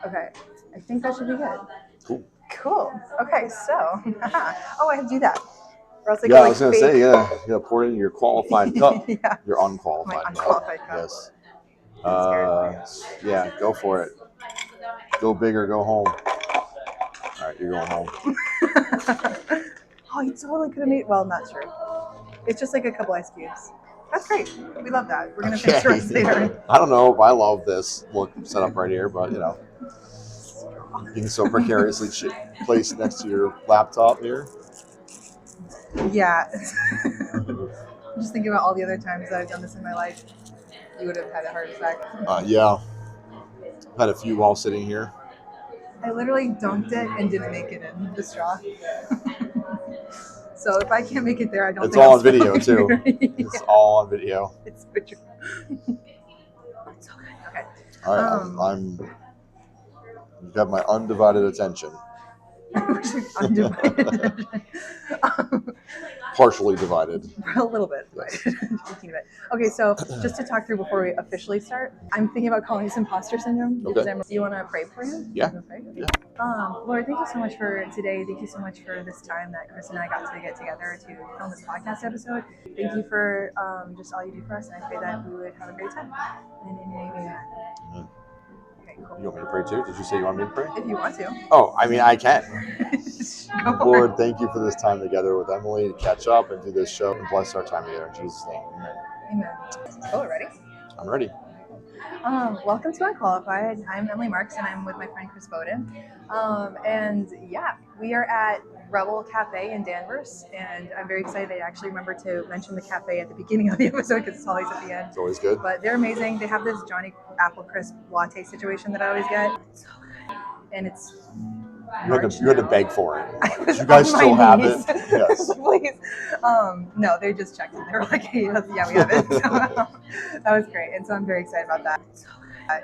Okay, I think that should be good. Cool. Okay, so oh, I have to do that. Or else I was gonna say, you gotta pour it in your qualified cup. Yeah. Your unqualified My unqualified cup. Yes. Scared. Go for it. Go big or go home. All right, you're going home. Oh, you totally could have made. Well, not true. It's just like a couple ice cubes. That's great. We love that. We're gonna finish the rest later. I don't know if I love this look set up right here, but being so precariously placed next to your laptop here. Yeah. I'm just thinking about all the other times that I've done this in my life. You would have had a heart attack. Yeah. I've had a few while sitting here. I literally dunked it and didn't make it in the straw. So if I can't make it there, I don't It's think all on video too. It's all on video. It's picture. It's okay. Okay. All right, you've got my undivided attention. Undivided attention. Partially divided. A little bit. Yes. Okay, so just to talk through before we officially start, I'm thinking about calling this Imposter Syndrome. Okay. Do you want to pray for you? Yeah. Okay. Lord, thank you so much for today. Thank you so much for this time that Chris and I got to get together to film this podcast episode. Thank you for just all you do for us, and I pray that we would have a great time. Amen. Cool. You want me to pray too? Did you say you want me to pray? If you want to. Oh, I mean, I can. Lord, thank you for this time together with Emily to catch up and do this show and bless our time together in Jesus' name. Amen. Oh, ready? I'm ready. Welcome to Unqualified. I'm Emily Marks, and I'm with my friend Chris Bowden. We are at Rebel Cafe in Danvers, and I'm very excited. I actually remember to mention the cafe at the beginning of the episode because it's always at the end. It's always good. But they're amazing. They have this Johnny Apple Crisp latte situation that I always get. It's so good. And it's you had to beg for it. You guys still have it? Yes. Please. No, they just checked it. They were like, hey, yeah, we have it. So, that was great. And so I'm very excited about that. So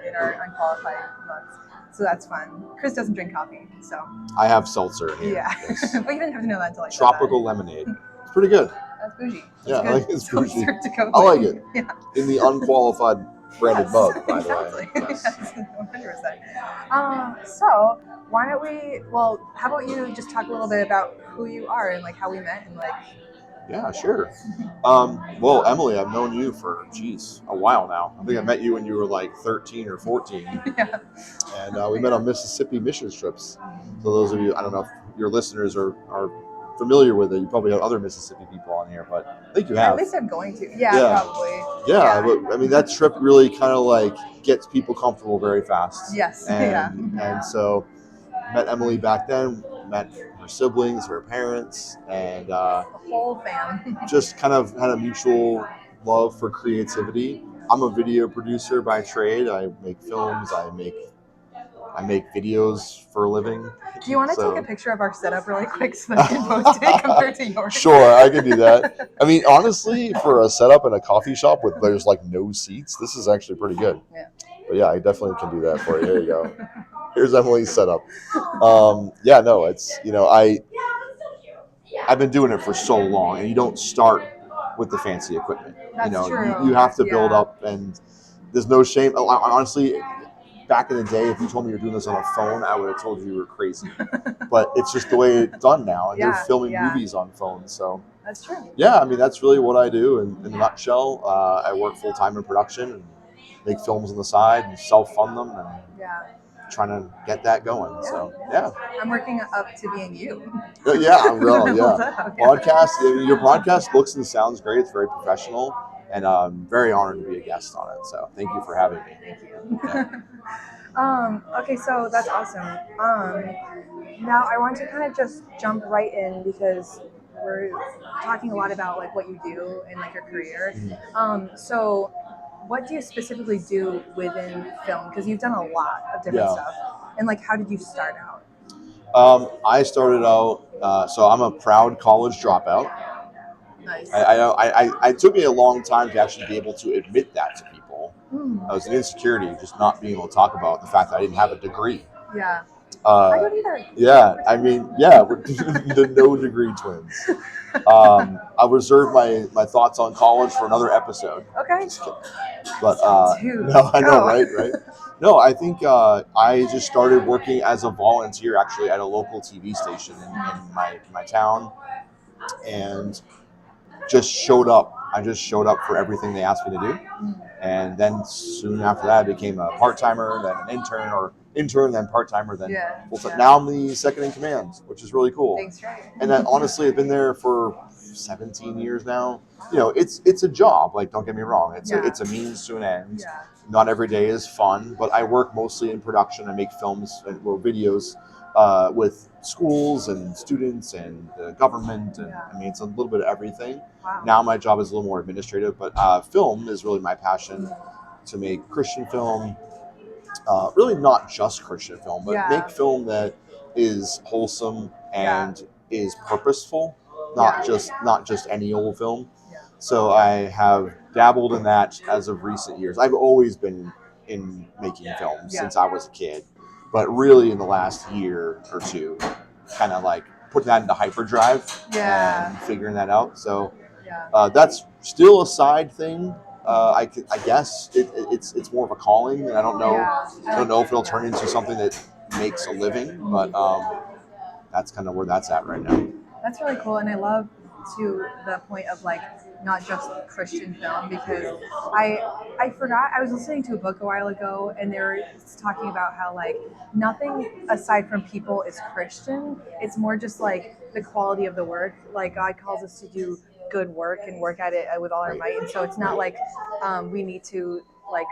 in our unqualified months. So that's fun. Chris doesn't drink coffee, so. I have seltzer here. Yeah. Yes. But you didn't have to know that until I said Tropical lemonade. It's pretty good. That's bougie. Yeah, I like it's bougie. I like it. Yeah. In the unqualified branded mug, by the way. Yes. 100%. So why don't how about you just talk a little bit about who you are and like how we met and like. Yeah, sure. Well, Emily, I've known you for, a while now. I think I met you when you were like 13 or 14. Yeah. And we met on Mississippi mission trips. So those of you, I don't know if your listeners are familiar with it. You probably have other Mississippi people on here, but I think you have. At least I'm going to. Yeah. Probably. Yeah, but I mean, that trip really kind of like gets people comfortable very fast. Yes. And so met Emily back then, met her siblings, her parents, and the whole fam. just kind of had a mutual love for creativity. I'm a video producer by trade. I make films. I make videos for a living. Do you want to take a picture of our setup really quick so that I can post it compared to yours? Sure, I can do that. I mean, honestly, for a setup in a coffee shop with there's like no seats, this is actually pretty good. Yeah. But yeah, I definitely can do that for you. Here you go. Here's Emily's setup. It's I've been doing it for so long, and you don't start with the fancy equipment. That's true. You have to build up, and there's no shame. Honestly, back in the day, if you told me you're doing this on a phone, I would have told you were crazy. But it's just the way it's done now, and they're filming movies on phones. So that's true. Yeah, I mean that's really what I do in a nutshell. I work full time in production and make films on the side and self-fund them and trying to get that going. So I'm working up to being you. Podcast. Your podcast looks and sounds great. It's very professional, and I'm very honored to be a guest on it. So thank you for having me. Thank you. Yeah. Okay, so that's awesome. Now I want to kind of just jump right in because we're talking a lot about like what you do and like your career. So what do you specifically do within film? Because you've done a lot of different stuff. And like, how did you start out? I started out, so I'm a proud college dropout. Nice. It took me a long time to actually be able to admit that to people. It was an insecurity, just not being able to talk about the fact that I didn't have a degree. Yeah. I don't either. Yeah, I mean, yeah, we're the no degree twins. I'll reserve my thoughts on college for another episode. Okay. Just kidding. But Dude, no, I know, right? No, I think I just started working as a volunteer actually at a local TV station in my town, and just showed up. I just showed up for everything they asked me to do. And then soon after that, I became a part-timer, then an intern, then part-timer, then full-time. Now I'm the second in command, which is really cool. Thanks, right. And then, honestly, I've been there for 17 years now. You know, it's a job. Like, don't get me wrong. It's a means to an end. Yeah. Not every day is fun, but I work mostly in production. I make films and videos with schools and students and government, and I mean, it's a little bit of everything. Wow. Now my job is a little more administrative, but film is really my passion, to make Christian film. Really not just Christian film, but make film that is wholesome and is purposeful, not just any old film. So I have dabbled in that as of recent years. I've always been in making films since I was a kid, but really in the last year or two, kind of like putting that into hyperdrive and figuring that out. So that's still a side thing. I guess it's more of a calling, and I don't know. I don't know if it'll turn into something that makes a living, but that's kind of where that's at right now. That's really cool, and I love to the point of like not just Christian film, because I forgot, I was listening to a book a while ago, and they were talking about how like nothing aside from people is Christian. It's more just like the quality of the work. Like God calls us to do good work and work at it with all our might, and so it's not like we need to like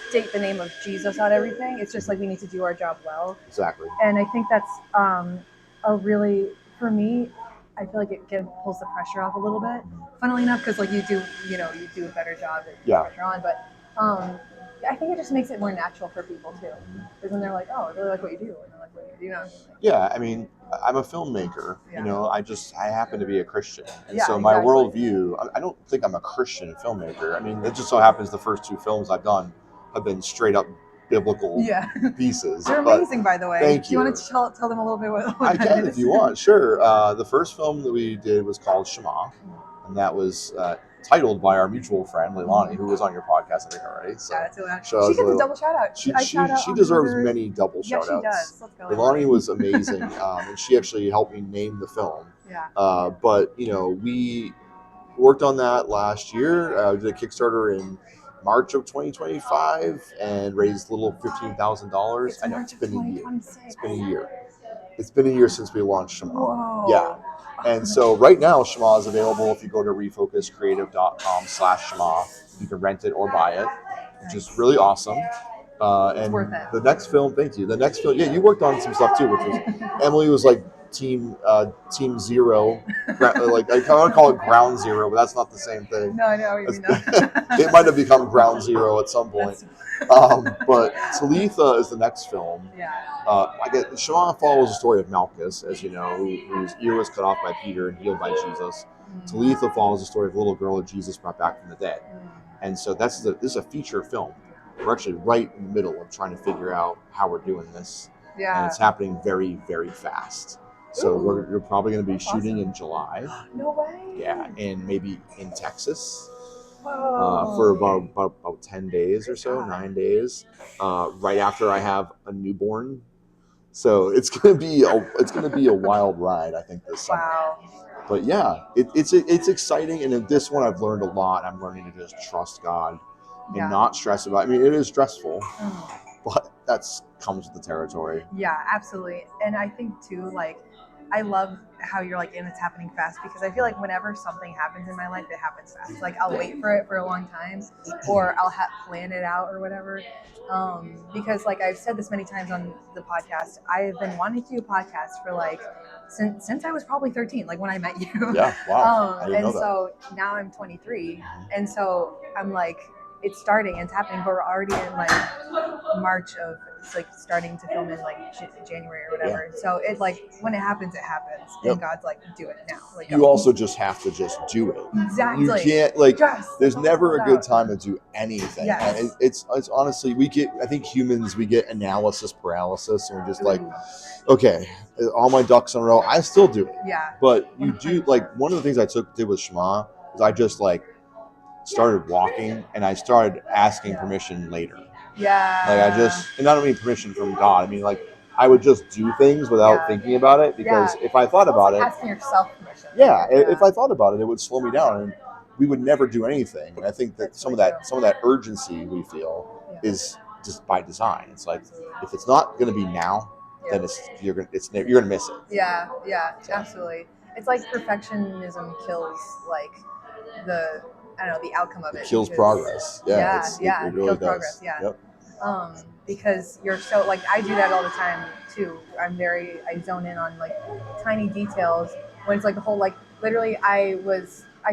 state the name of Jesus on everything. It's just like we need to do our job well. Exactly. And I think that's a really, for me, I feel like it pulls the pressure off a little bit. Funnily enough, because like you do a better job at putting pressure on, but I think it just makes it more natural for people too. Because when they're like, oh, I really like what you do, and they're like, what do you do? Yeah, I mean, I'm a filmmaker. You know, I happen to be a Christian, and so my worldview. I don't think I'm a Christian filmmaker. I mean, it just so happens the first two films I've done have been straight up biblical pieces. They're amazing, by the way. Thank you. Do you want to tell them a little bit what I that can is? if you want. Sure. The first film that we did was called Shema, and that was titled by our mutual friend Leilani, who was on your podcast, I think, already. So she gets a double shout out. She deserves many double shout outs. She does. Let's go. Leilani was amazing, and she actually helped me name the film. Yeah. But we worked on that last year. Did a Kickstarter in March of 2025 and raised a little $15,000. I know, it's been a year. It's been a year. It's been a year since we launched Shema. Whoa. Yeah. And so right now, Shema is available. If you go to refocuscreative.com/Shema, you can rent it or buy it, which is really awesome. And worth it. The next film, thank you. The next film, you worked on some stuff too, which was Emily was like team zero. Like I want to call it ground zero, but that's not the same thing. No, I know what you mean. It might have become ground zero at some point. But Talitha is the next film. Yeah. Shema follows the story of Malchus, as you know, whose ear was cut off by Peter and healed by Jesus. Talitha follows the story of a little girl that Jesus brought back from the dead. And so this is a feature film. We're actually right in the middle of trying to figure out how we're doing this. Yeah. And it's happening very, very fast. So we're probably going to be shooting in July. No way. Yeah, and maybe in Texas. Whoa. For about 10 days or so, 9 days, right after I have a newborn. So it's gonna be a wild ride, I think, this summer. Wow. But yeah, it's exciting, and in this one I've learned a lot. I'm learning to just trust God and not stress about it. I mean, it is stressful, but that's comes with the territory. Yeah, absolutely. And I think too, like, I love how you're like, and it's happening fast, because I feel like whenever something happens in my life, it happens fast. Like I'll wait for it for a long time, or I'll plan it out or whatever. Because like I've said this many times on the podcast, I've been wanting to do a podcast for like since I was probably 13, like when I met you. Yeah, wow. I didn't know that. So now I'm 23, and so I'm like, it's starting, it's happening, but we're already in like March of, it's like starting to film in like January or whatever. Yeah. So it like when it happens, and God's like, do it now. Like you also just have to just do it. Exactly. You can't like. There's never a good time to do anything. Yes. It's honestly, I think humans, we get analysis paralysis, and we're just like, okay, all my ducks in a row. I still do it. Yeah. But you do like one of the things I did with Shema is I just like started walking and I started asking permission later. Yeah. Like and I don't mean permission from God. I mean like I would just do things without thinking about it, because if I thought about it, asking yourself permission. Yeah, if I thought about it, it would slow me down, and we would never do anything. And I think that some of that urgency we feel is just by design. It's like if it's not going to be now, then you're gonna miss it. Yeah, absolutely. It's like perfectionism kills like the outcome of it. It kills progress. Yeah, it really kills does. Progress. Yeah. Yep. Because you're so like I do that all the time too. I zone in on like tiny details when it's like the whole like literally I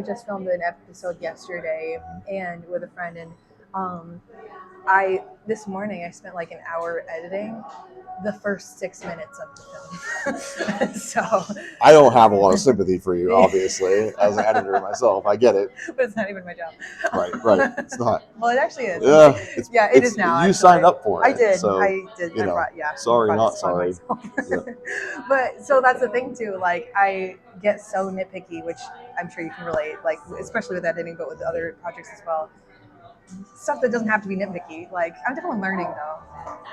just filmed an episode yesterday and with a friend, and this morning I spent like an hour editing the first 6 minutes of the film. So I don't have a lot of sympathy for you, obviously, as an editor myself. I get it. But it's not even my job. Right. It's not. Well, it actually is. Yeah, it is now. You signed up for it. I did. So, I did. Sorry, not sorry. Yeah. But so that's the thing too. Like I get so nitpicky, which I'm sure you can relate. Like especially with editing, but with other projects as well. Stuff that doesn't have to be nitpicky. Like I'm definitely learning though,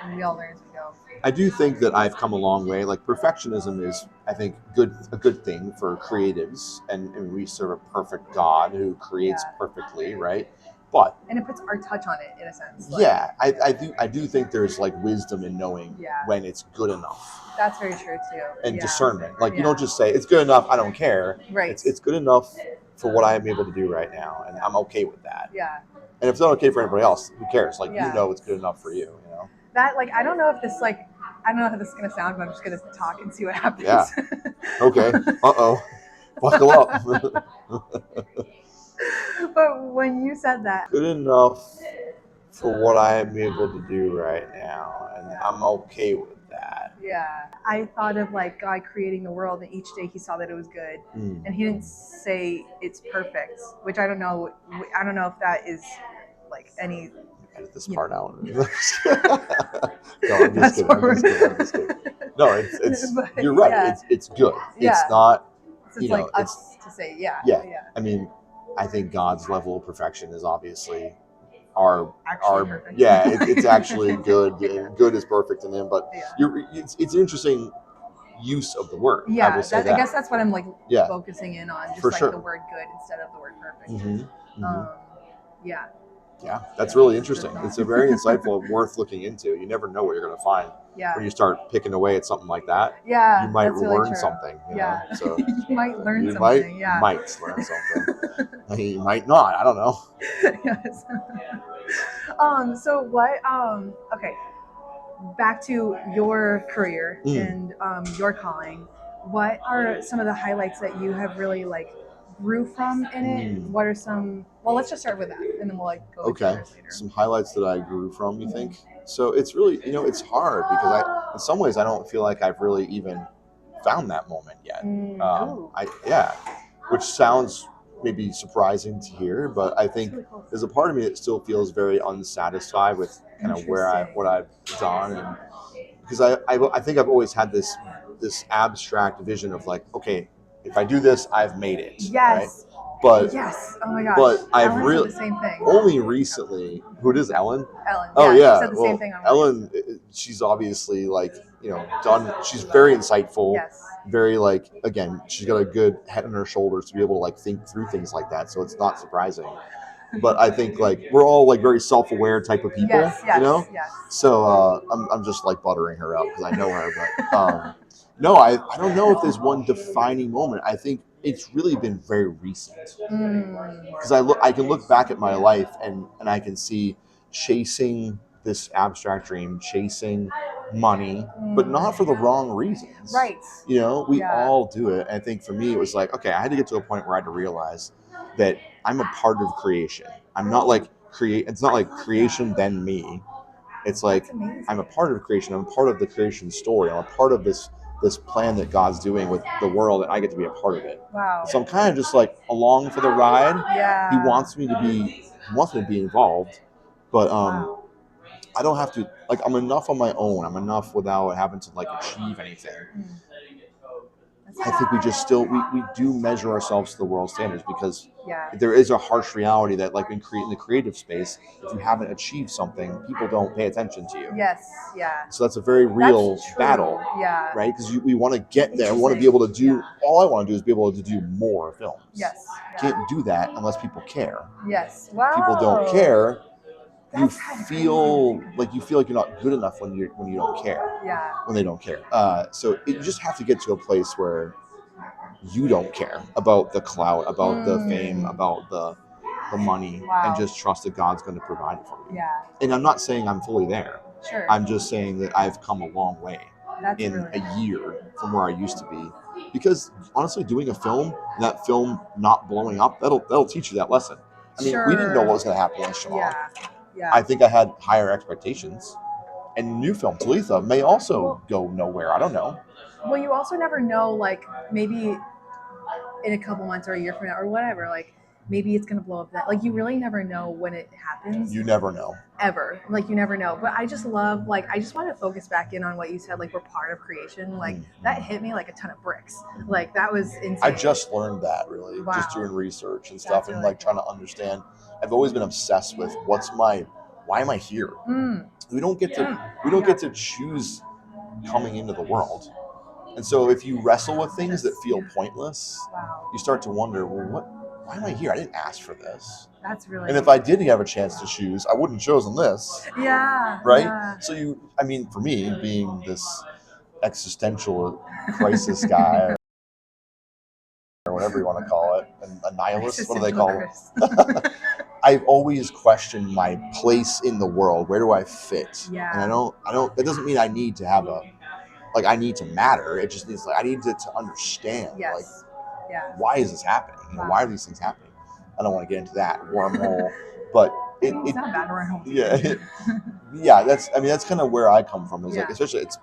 and we all learn as we go. I do think that I've come a long way. Like perfectionism is, I think, a good thing for creatives, and we serve a perfect God who creates perfectly, right? And it puts our touch on it in a sense. Like, I do think there's like wisdom in knowing when it's good enough. That's very true too. And discernment. Like you don't just say it's good enough, I don't care. Right. It's good enough for what I'm able to do right now, and I'm okay with that. Yeah. And if it's not okay for anybody else, who cares? Like it's good enough for you. That like I don't know how this is gonna sound, but I'm just gonna talk and see what happens. Yeah. Okay. Buckle up. But when you said that, good enough for what I am able to do right now, and I'm okay with that. Yeah, I thought of like God creating the world, and each day He saw that it was good, and He didn't say it's perfect, which I don't know. I don't know if that is like any. Edit this part out. No, I'm just kidding. No, it's you're right. Yeah. It's good. Yeah. It's not. So it's like us to say, yeah. I mean, I think God's level of perfection is obviously our perfect. It's actually good, and good is perfect in Him. But it's an interesting use of the word. Yeah, I guess that's what I'm like focusing in on, just like the word good instead of the word perfect. Yeah, that's really interesting. It's a very insightful, worth looking into. You never know what you're going to find when you start picking away at something like that. Yeah, you might learn something. You know? So you might learn something. You might learn something. You might not. I don't know. Yes. So what? Okay. Back to your career and your calling. What are some of the highlights that you have really like grew from in it? What are some? Well, let's just start with that, and then we'll like go into others later. Some highlights that I grew from. You think? So it's really, it's hard because in some ways I don't feel like I've really even found that moment yet. Which sounds maybe surprising to hear, but I think really cool. There's a part of me that still feels very unsatisfied with kind of what I've done, and because I think I've always had this abstract vision of like, okay, if I do this, I've made it. Yes. Right? But oh my gosh. But I've really the same thing. Only recently. Who it is, Ellen? Ellen. Oh yeah. She said the same thing. Ellen, she's obviously like done. She's very insightful. Yes. Very like again, she's got a good head on her shoulders to be able to like think through things like that. So it's not surprising. But I think like we're all like very self-aware type of people. Yes. Yes. So I'm just like buttering her up because I know her, but. No, I don't know if there's one defining moment. I think it's really been very recent. Because I can look back at my life and I can see chasing this abstract dream, chasing money, but not for the wrong reasons. Right. We all do it. I think for me, it was like, okay, I had to get to a point where I had to realize that I'm a part of creation. I'm not like it's not like creation then me. It's like I'm a part of creation. I'm a part of the creation story. I'm a part of this plan that God's doing with the world, and I get to be a part of it. Wow. So I'm kind of just like along for the ride. Yeah. He wants me to be involved, but I don't have to, like, I'm enough on my own. I'm enough without having to like achieve anything. I think we just we do measure ourselves to the world standards because there is a harsh reality that, like, in the creative space, if you haven't achieved something, people don't pay attention to you. Yes, yeah. So that's a very real battle, right? Because we want to get there. We want to be able to do, all I want to do is be able to do more films. Yes. Can't do that unless people care. Yes. Wow. If people don't care, you feel like you're not good enough when you don't care. Yeah. When they don't care. So you just have to get to a place where you don't care about the clout, about the fame, about the money, and just trust that God's going to provide it for you. Yeah. And I'm not saying I'm fully there. Sure. I'm just saying that I've come a long way a year from where I used to be. Because honestly, doing a film, and that film not blowing up, that'll teach you that lesson. I mean, we didn't know what was going to happen with Shamar. Yeah. I think I had higher expectations. And the new film, Talitha, may also go nowhere. I don't know. Well, you also never know, like, maybe in a couple months or a year from now or whatever, like, maybe it's going to blow up that. Like, you really never know when it happens. You never know. Ever. Like, you never know. But I just love, like, I just want to focus back in on what you said, like, we're part of creation. Like, that hit me like a ton of bricks. Like, that was insane. I just learned that, really, just doing research and stuff. That's and, like, trying to understand. I've always been obsessed with why am I here? We don't get to choose coming into the world. And so if you wrestle with things that feel pointless, you start to wonder, well, why am I here? I didn't ask for this. That's really. And if I did have a chance to choose, I wouldn't have chosen this. Yeah. Right? Yeah. So for me, being this existential crisis guy, or whatever you want to call it, a nihilist, what do they call it? I've always questioned my place in the world. Where do I fit? Yeah. And I don't, that doesn't mean I need to have I need to matter. It just means, like, I need to understand, why is this happening? Why are these things happening? I don't want to get into that wormhole, but it's not a bad wormhole. Yeah, that's kind of where I come from. Is like, especially it's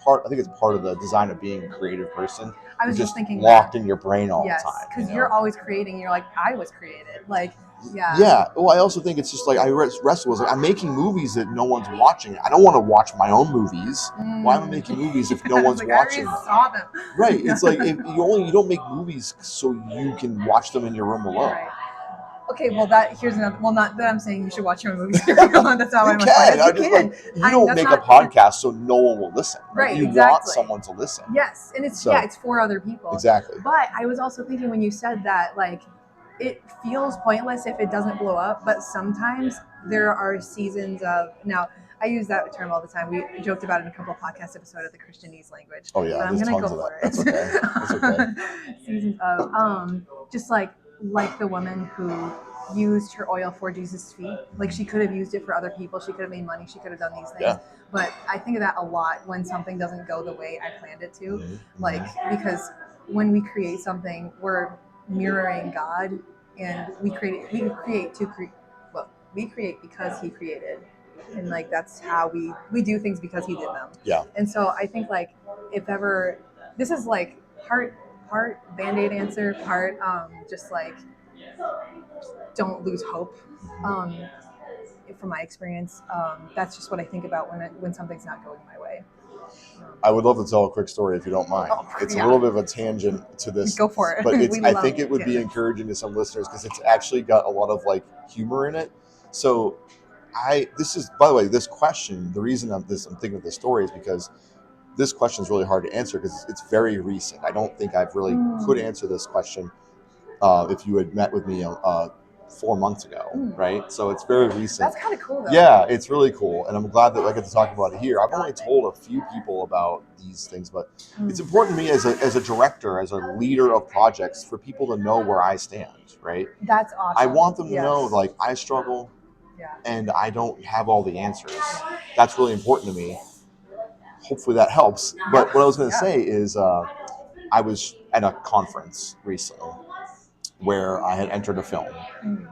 part. I think it's part of the design of being a creative person. I was just thinking locked in your brain all the time. Because you're always creating. You're like, I was created. Like. Yeah. Yeah. Well, I also think it's just like I wrestle with. Like, I'm making movies that no one's watching. I don't want to watch my own movies. Why am I making movies if no one's watching them? I saw them. Right. It's like if you don't make movies so you can watch them in your room alone. Right. Okay. Well, here's another. Well, not that I'm saying you should watch your own movies in your room alone. That's not what I'm saying. You don't make a podcast so no one will listen. Right. You want someone to listen. Yes, and it's for other people. Exactly. But I was also thinking when you said that, like, it feels pointless if it doesn't blow up, but sometimes there are seasons of, now I use that term all the time. We joked about it in a couple of podcast episodes of the Christianese language. Oh yeah, but I'm gonna go for it. That's okay. That's okay. Seasons of just like the woman who used her oil for Jesus' feet. Like, she could have used it for other people. She could have made money. She could have done these things. Yeah. But I think of that a lot when something doesn't go the way I planned it to. Mm-hmm. Like, because when we create something, we're mirroring God, and we create because He created, and like that's how we do things because He did them. Yeah. And so I think, like, if ever, this is like part Band-Aid answer, part just like don't lose hope. From my experience, that's just what I think about when something's not going my way. I would love to tell a quick story if you don't mind. It's a little bit of a tangent to this. Go for it. But I think it would be encouraging to some listeners because it's actually got a lot of like humor in it. So this is, by the way, this question, the reason I'm thinking of this story is because this question is really hard to answer because it's very recent. I don't think I've really could answer this question if you had met with me 4 months ago, right? So it's very recent. That's kind of cool, though. Yeah, it's really cool, and I'm glad that I get to talk about it here. I've only told a few people about these things, but it's important to me as a director, as a leader of projects, for people to know where I stand, right? That's awesome. I want them to know, like, I struggle, and I don't have all the answers. That's really important to me. Hopefully that helps. But what I was going to say is I was at a conference recently, where I had entered a film,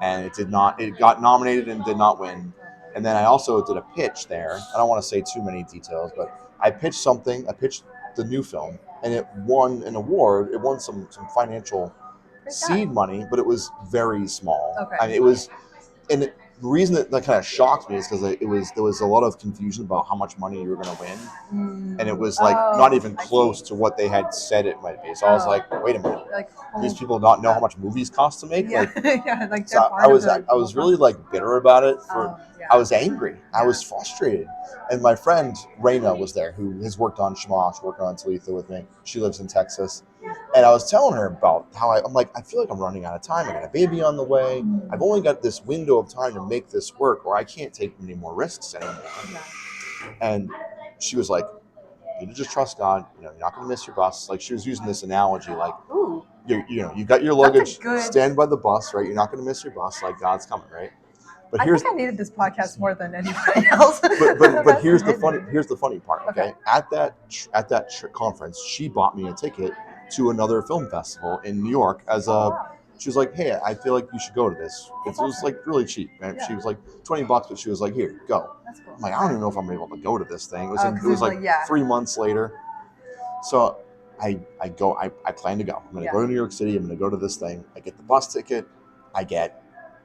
and it got nominated and did not win. And then I also did a pitch there. I don't want to say too many details, but I pitched the new film, and it won an award. It won some financial seed money, but it was very small. Okay. I mean, it was, and the reason that kind of shocked me is because there was a lot of confusion about how much money you were going to win, and it was like not even close to what they had said it might be. So I was like, wait a minute, these people not know how much movies cost to make? Yeah, So I was really like bitter about it. I was angry. I was frustrated. And my friend Raina was there, who has worked on Shamash, worked on Talitha with me. She lives in Texas. And I was telling her about how I'm like, I feel like I'm running out of time. I got a baby on the way. I've only got this window of time to make this work, or I can't take any more risks anymore. And she was like, you need to just trust God. You're not going to miss your bus. Like, she was using this analogy, like, you got your luggage, stand by the bus, right? You're not going to miss your bus. Like, God's coming, right? But I think I needed this podcast more than anybody else. but here's the funny part. Okay, at that conference, she bought me a ticket to another film festival in New York She was like, hey, I feel like you should go to this. It was like really cheap. And she was like $20, but she was like, here, go. That's cool. I'm like, I don't even know if I'm able to go to this thing. It was like 3 months later. So I plan to go. I'm going to go to New York City. I'm going to go to this thing. I get the bus ticket.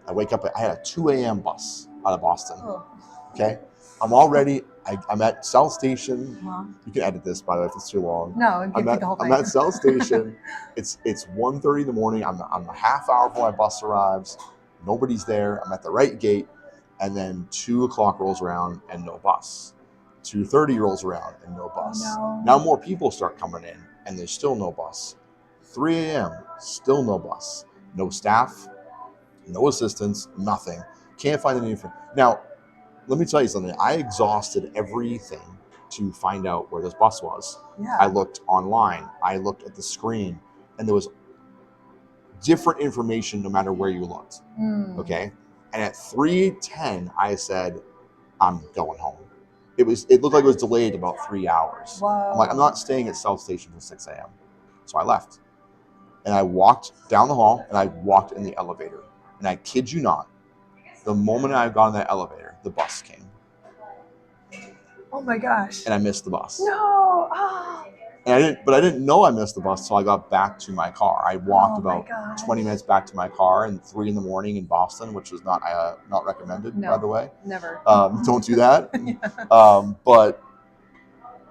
I wake up, I had a 2 a.m. bus out of Boston. Okay. I'm all ready. I'm at South Station. You can edit this, by the way, if it's too long. No, I'm at South Station. It's 1:30 in the morning. I'm a half hour before my bus arrives. Nobody's there. I'm at the right gate. And then 2 o'clock rolls around and no bus. 2:30 rolls around and no bus. Now more people start coming in and there's still no bus. 3 a.m., still no bus. No staff. No assistance, nothing. Can't find any information. Now, let me tell you something. I exhausted everything to find out where this bus was. Yeah. I looked online. I looked at the screen, and there was different information no matter where you looked. Okay? And at 3:10, I said, I'm going home. It looked like it was delayed about 3 hours. Wow. I'm like, I'm not staying at South Station till 6 a.m. So I left. And I walked down the hall, and I walked in the elevator. And I kid you not, the moment I got in that elevator, the bus came. Oh my gosh. And I missed the bus. No. Oh. And I didn't know I missed the bus until I got back to my car. I walked about 20 minutes back to my car and 3 in the morning in Boston, which was not recommended, by the way. Never. Don't do that. But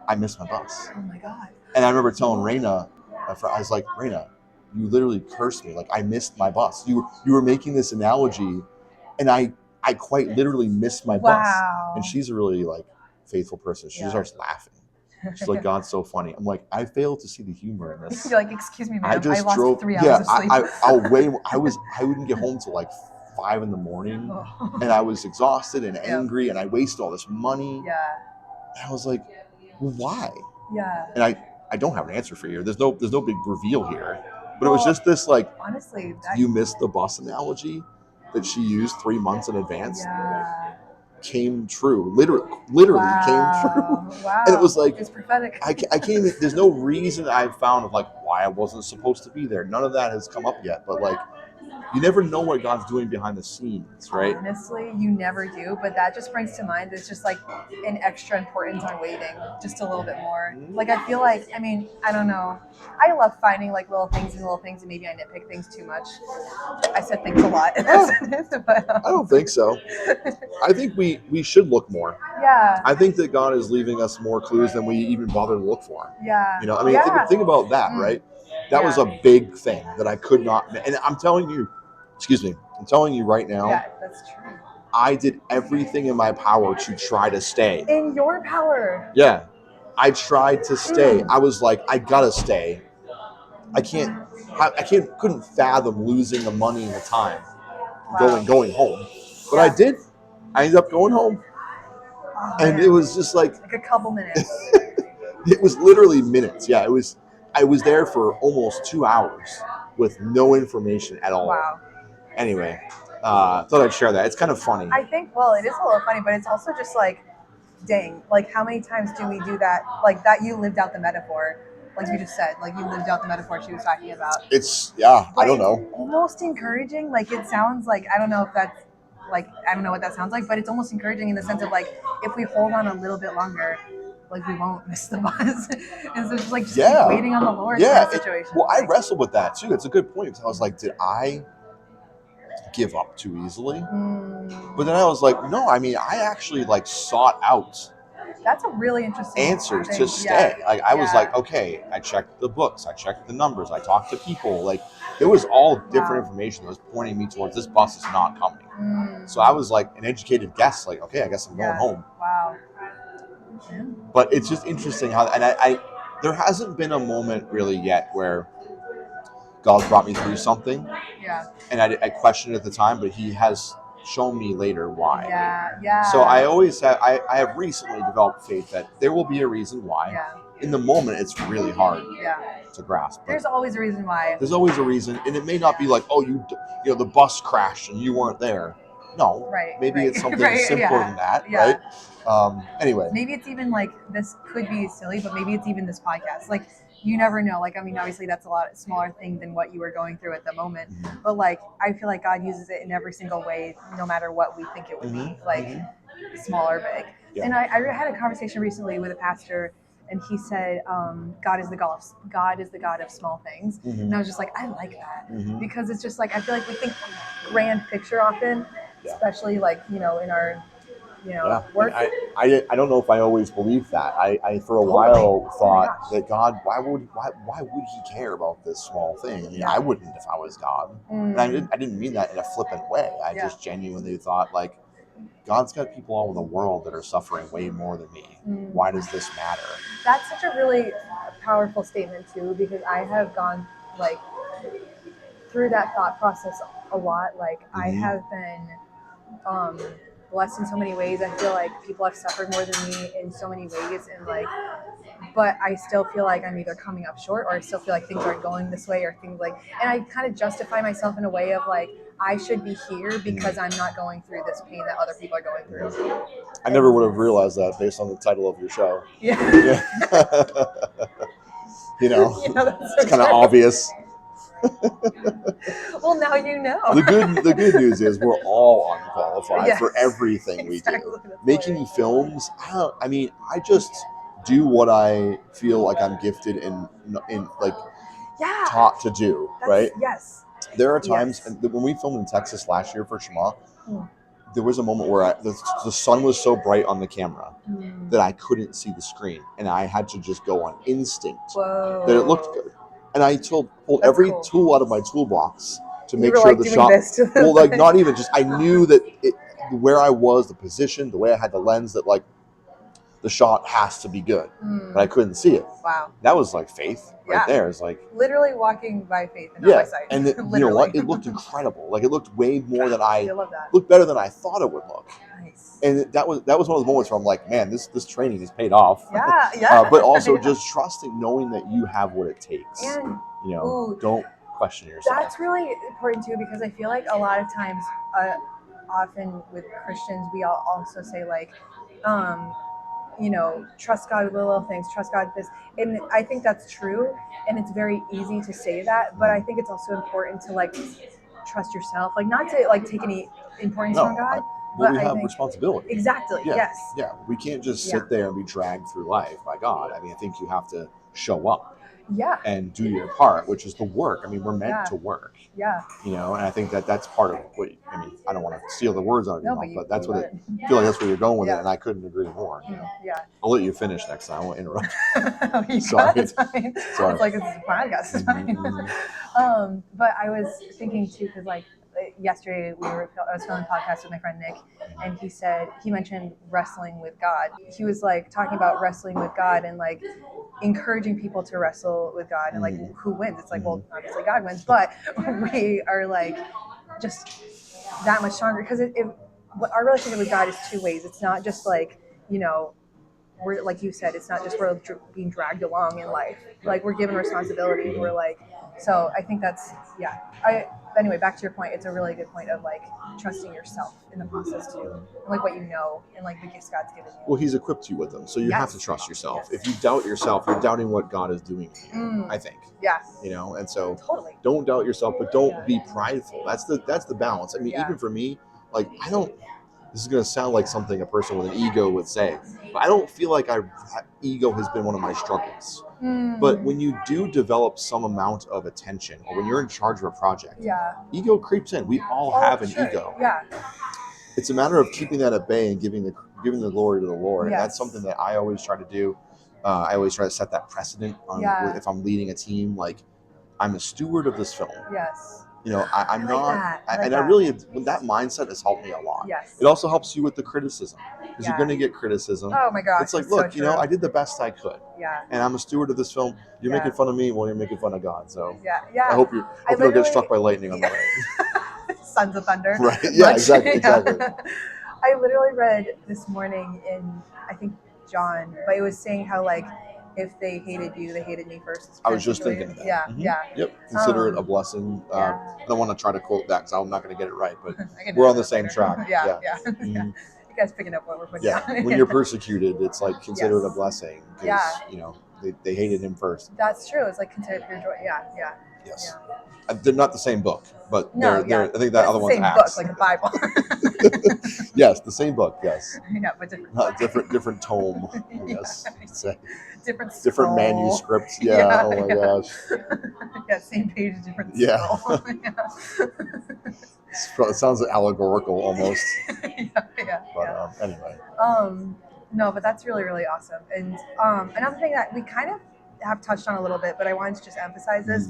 I missed my bus. Oh my God. And I remember telling Raina, I was like, Raina, you literally cursed me. Like, I missed my bus. You were making this analogy, and I quite literally missed my bus. And she's a really like faithful person. She starts laughing. She's like, God's so funny. I'm like, I failed to see the humor in this. You're like, excuse me, man. I lost drove 3 hours of sleep. I wouldn't get home till like 5 in the morning, and I was exhausted and angry, and I wasted all this money. Yeah. And I was like, well, why? Yeah. And I don't have an answer for you. There's no big reveal here. But it was just this, like, honestly, you missed the bus analogy that she used 3 months in advance. Yeah. Came true. Literally came true. Wow. And it was like, it's prophetic. I can't even, there's no reason I've found of like why I wasn't supposed to be there. None of that has come up yet. But like, you never know what God's doing behind the scenes, right? Honestly, you never do. But that just brings to mind, it's just like an extra importance on waiting just a little bit more. Like, I feel like, I mean, I don't know. I love finding like little things, and maybe I nitpick things too much. I said things a lot. But, I don't think so. I think we should look more. Yeah. I think that God is leaving us more clues than we even bother to look for. Yeah. You know, I mean, think about that, right? That was a big thing that I could not, and I'm telling you right now. Yeah, that's true. I did everything in my power to try to stay. In your power. Yeah. I tried to stay. I was like, I gotta stay. I couldn't fathom losing the money and the time going home. But I did. I ended up going home. And it was just like a couple minutes. It was literally minutes. Yeah, I was there for almost 2 hours with no information at all. Wow. Anyway, thought I'd share that. It's kind of funny. I think, well, it is a little funny, but it's also just like, dang, like how many times do we do that? Like that you lived out the metaphor. like you just said, like you lived out the metaphor she was talking about. I don't know. Almost encouraging. Like it sounds like, I don't know if that's like, I don't know what that sounds like, but it's almost encouraging in the sense of like, if we hold on a little bit longer, like we won't miss the bus. And so just like just keep waiting on the Lord in that situation. I wrestled with that too. It's a good point, because I was like, did I give up too easily? But then I was like, no, I mean, I actually like sought out that's a really interesting answers thing. to stay. Like I was like, okay, I checked the books, I checked the numbers, I talked to people. Like it was all different information that was pointing me towards this bus is not coming. So I was like an educated guess, like, okay, I guess I'm going home. Wow. But it's just interesting how, and I there hasn't been a moment really yet where God brought me through something. Yeah. And I questioned it at the time, but He has shown me later why. Yeah. So I always have, I have recently developed faith that there will be a reason why. Yeah. In the moment, it's really hard to grasp. There's always a reason why. There's always a reason, and it may not be like, oh, you know, the bus crashed and you weren't there. No, maybe it's something simpler than that, right? Anyway, maybe it's even like, this could be silly, but maybe it's even this podcast. Like, you never know. Like, I mean, obviously that's a lot smaller thing than what you were going through at the moment. But like, I feel like God uses it in every single way, no matter what we think it would be, like small or big. Yeah. And I had a conversation recently with a pastor, and he said, God is the God of small things. And I was just like, I like that, because it's just like, I feel like we think grand picture often, especially like, you know, in our, you know, work. I don't know if I always believed that. I for a while thought that God, why would He care about this small thing? I mean, I wouldn't if I was God. And I didn't mean that in a flippant way. I just genuinely thought, like, God's got people all over the world that are suffering way more than me. Why does this matter? That's such a really powerful statement too, because I have gone like through that thought process a lot. Like I have been blessed in so many ways. I feel like people have suffered more than me in so many ways, and like, but I still feel like I'm either coming up short, or I still feel like things aren't going this way, or things like, and I kind of justify myself in a way of like, I should be here because I'm not going through this pain that other people are going through. I never would have realized that based on the title of your show. Yeah. You know, it's kind of obvious. Well, now you know. The good news is we're all unqualified for everything we do. Making films, I just do what I feel like I'm gifted in like taught to do, right? Yes. There are times, and when we filmed in Texas last year for Shema, there was a moment where the sun was so bright on the camera that I couldn't see the screen, and I had to just go on instinct that it looked good. And I pulled every tool out of my toolbox to make sure the shot. Well, like not even just. I knew that where I was, the position, the way I had the lens, that like the shot has to be good, but I couldn't see it. Wow, that was like faith right there. It's like literally walking by faith and not by sight. And you know what? It looked incredible. Like it looked way more than looked better than I thought it would look. Nice. And that was one of the moments where I'm like, man, this training has paid off. Yeah. But also just trusting, knowing that you have what it takes. And don't question yourself. That's really important too, because I feel like a lot of times, often with Christians, we all also say like, trust God with the little things, trust God with this. And I think that's true. And it's very easy to say that, but I think it's also important to like trust yourself, like not to like take any importance from God. But we have responsibility. Exactly. Yes. Yeah. We can't just sit there and be dragged through life by God. I mean, I think you have to show up. Yeah. And do your part, which is the work. I mean, we're meant to work. Yeah. And I think that's part of what, I don't want to steal the words out of your mouth, but that's what I feel like that's where you're going with it, and I couldn't agree more. Yeah. I'll let you finish next time. I won't interrupt. Sorry. It's fine. Sorry. It's like it's a podcast. It's fine. But I was thinking too, because like yesterday I was filming a podcast with my friend Nick, and he mentioned wrestling with God. He was like talking about wrestling with God and like encouraging people to wrestle with God, and like who wins. It's like, well, obviously God wins, but we are like just that much stronger, because our relationship with God is two ways. It's not just like, we're, like you said, it's not just we're being dragged along in life. Like we're given responsibility. We're like, so I think that's, anyway, back to your point, it's a really good point of like trusting yourself in the process too, and like what you know and like the gifts God's given you. Well, He's equipped you with them, so you have to trust yourself. If you doubt yourself, you're doubting what God is doing in you. I think. Yeah. And so totally. Don't doubt yourself, but don't be prideful. That's the balance. I mean, even for me, like I don't. This is going to sound like something a person with an ego would say, but I don't feel like ego has been one of my struggles. But when you do develop some amount of attention, or when you're in charge of a project, ego creeps in. We all have an ego. Yeah. It's a matter of keeping that at bay and giving the glory to the Lord. And that's something that I always try to do. I always try to set that precedent on if I'm leading a team. Like, I'm a steward of this film. Yes. I'm not, and I really, that mindset has helped me a lot. Yes. It also helps you with the criticism, because you're going to get criticism. Oh my gosh. It's like, look, I did the best I could. Yeah. And I'm a steward of this film. You're making fun of me, well, you're making fun of God. So yeah. I hope you don't get struck by lightning on the way. Sons of thunder. Right. Yeah, exactly. I literally read this morning in, I think, John, but it was saying how like, if they hated you, they hated me first. I was just thinking of that. Yeah, yeah. Yep. Consider it a blessing. I don't want to try to quote that because I'm not going to get it right, but we're on the same track. Yeah. You guys picking up what we're putting down. When you're persecuted, it's like consider it a blessing because they hated him first. That's true. It's like consider it your joy. Yeah. Yes. They're not the same book, but I think that other one's Acts. Book, like a Bible. Yes, the same book. Yes. Yeah, but different. Not different tome. I guess. Different manuscripts. Yeah. Oh my gosh. Yeah, same page, different. Yeah. It sounds allegorical almost. But anyway. No, but that's really, really awesome. And another thing that we kind of have touched on a little bit, but I wanted to just emphasize this.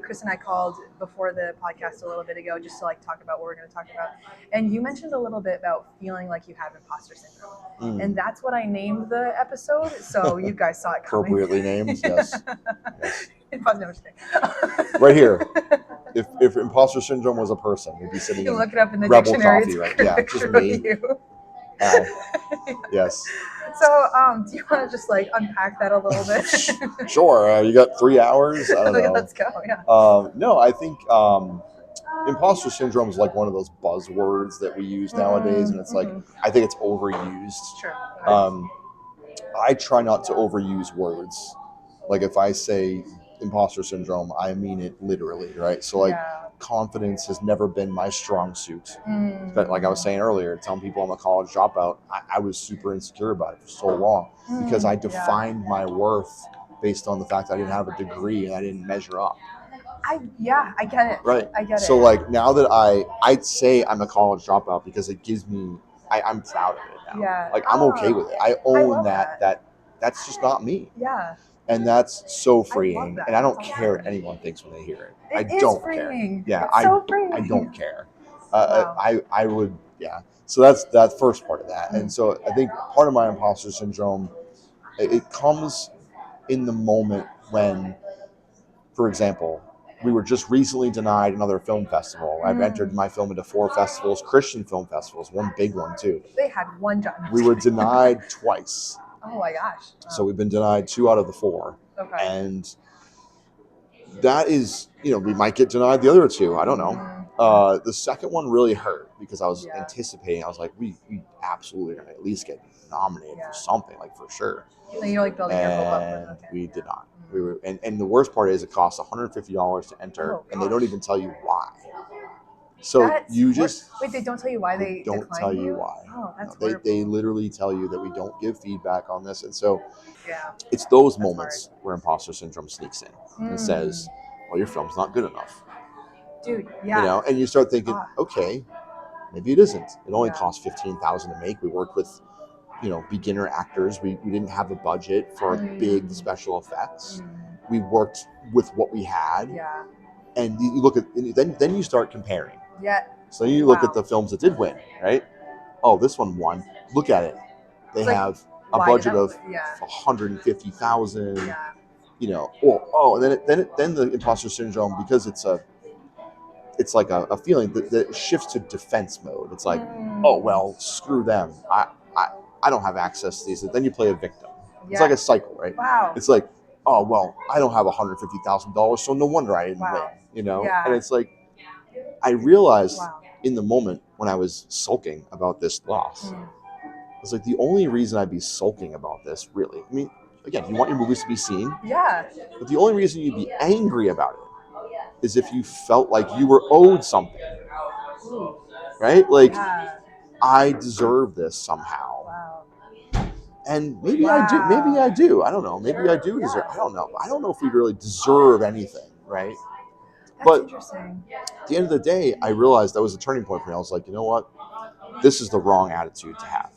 Chris and I called before the podcast a little bit ago just to like talk about what we're going to talk about. And you mentioned a little bit about feeling like you have imposter syndrome. And that's what I named the episode. So you guys saw it coming. Appropriately named, yes. Right here. If imposter syndrome was a person, we'd be sitting in look it up in the Rebel dictionary. Coffee, right? Yeah, just me. Yes. So, do you want to just like unpack that a little bit? Sure. You got 3 hours? I don't know. Let's go. Yeah. No, I think imposter syndrome is like one of those buzzwords that we use nowadays, and it's like I think it's overused. True. I try not to overuse words. Like if I say imposter syndrome, I mean it literally, right? So like confidence has never been my strong suit. But like I was saying earlier, telling people I'm a college dropout, I was super insecure about it for so long because I defined my worth based on the fact that I didn't have a degree and I didn't measure up. I get it. Right. I get it. So like now that I'd say I'm a college dropout because it gives me, I'm proud of it now. Yeah. Like I'm okay with it. I own that's just not me. Yeah. And that's so freeing. And I don't care what anyone thinks when they hear it. I don't freeing. care. Yeah. It's so freeing. I don't care. Wow. I would, So that's that first part of that. And so I think part of my imposter syndrome, it comes in the moment when, for example, we were just recently denied another film festival. I've entered my film into 4 festivals, Christian film festivals, one big one too. They had one job. We were denied twice. Oh my gosh. So we've been denied 2 out of the 4. Okay. And that is, we might get denied the other 2. I don't know. The second one really hurt because I was anticipating. I was like, we absolutely are going to at least get nominated for something, like for sure. So you're like building your hope up. And we did not. We were, and the worst part is it costs $150 to enter, and they don't even tell you why. So wait, they don't tell you why they don't tell you why. Oh, that's they literally tell you that we don't give feedback on this, and so it's those moments where imposter syndrome sneaks in and says, "Well, your film's not good enough." Dude, and you start thinking, okay, maybe it isn't. It only cost $15,000 to make. We worked with beginner actors. We didn't have the budget for big special effects. We worked with what we had. Yeah. And you look at, then you start comparing. Yeah. So you look at the films that did win, right? Oh, this one won. Look at it. They have a budget of $150,000. Yeah. And then the imposter syndrome, because it's like a feeling that shifts to defense mode. It's like, oh well, screw them. I don't have access to these. Then you play a victim. It's like a cycle, right? Wow. It's like, oh well, I don't have $150,000, so no wonder I didn't win. And it's like, I realized in the moment when I was sulking about this loss, I was like, the only reason I'd be sulking about this, really, I mean, again, you want your movies to be seen, but the only reason you'd be angry about it is if you felt like you were owed something, right? Like, I deserve this somehow. And maybe I do. I don't know. Maybe I do deserve. I don't know. I don't know if we really deserve anything, right? But interesting. At the end of the day, I realized that was a turning point for me. I was like, you know what? This is the wrong attitude to have.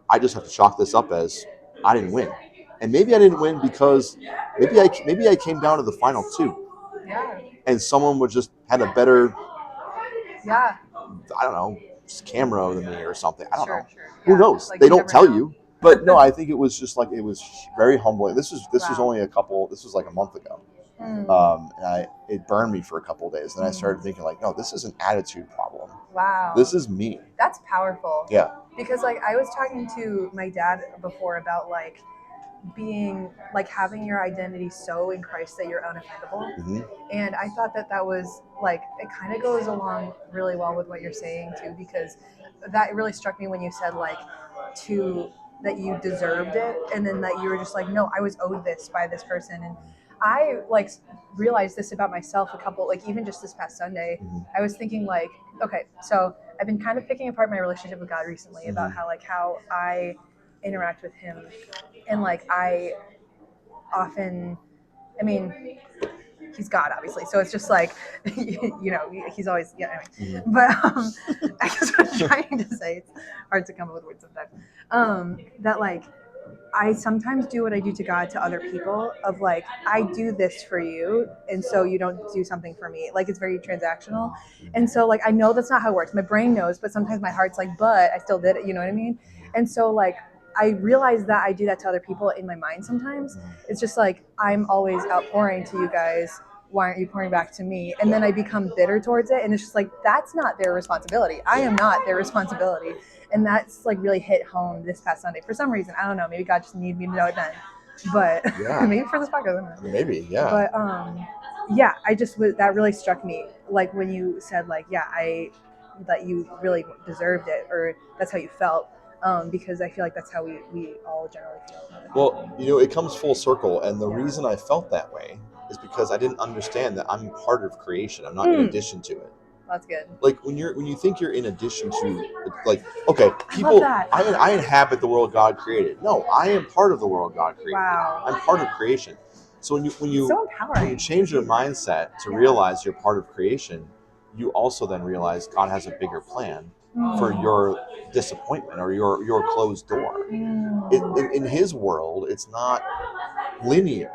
I just have to chalk this up as I didn't win. And maybe I didn't win because maybe I came down to the final two. And someone would just had a better, I don't know, camera than me or something. I don't know. Who knows? Like, they don't tell you. But no, I think it was just like, it was very humbling. This was only this was like a month ago. And it burned me for a couple of days. And I started thinking like, no, this is an attitude problem. Wow. This is me. That's powerful. Yeah. Because like I was talking to my dad before about like being like having your identity so in Christ that you're unoffendable. And I thought that was like, it kind of goes along really well with what you're saying too, because that really struck me when you said like that you deserved it, and then that you were just like, no, I was owed this by this person. And I like realized this about myself even just this past Sunday. I was thinking like, okay, so I've been kind of picking apart my relationship with God recently about how I interact with him. And like, I often, I mean, he's God, obviously. So it's just like, he's always, anyway. But I guess what I'm trying to say, it's hard to come up with words sometimes, that like, I sometimes do what I do to God to other people of like, I do this for you, and so you don't do something for me. Like, it's very transactional. And so like, I know that's not how it works. My brain knows, but sometimes my heart's like, but I still did it. You know what I mean? And so like, I realize that I do that to other people in my mind sometimes. It's just like, I'm always outpouring to you guys. Why aren't you pouring back to me? And then I become bitter towards it. And it's just like, that's not their responsibility. I am not their responsibility. And that's like really hit home this past Sunday for some reason. I don't know. Maybe God just needed me to know it then. But maybe for this podcast. I don't know. Maybe, yeah. But I just that really struck me. Like when you said like, that you really deserved it, or that's how you felt. Because I feel like that's how we all generally feel. Well, it comes full circle. And the reason I felt that way is because I didn't understand that I'm part of creation. I'm not in addition to it. That's good. Like when you think you're in addition to, like, okay, people, I inhabit the world God created. No, I am part of the world God created. Wow. I'm part of creation. So when you change your mindset to realize you're part of creation, you also then realize God has a bigger plan for your disappointment or your closed door. In his world, it's not linear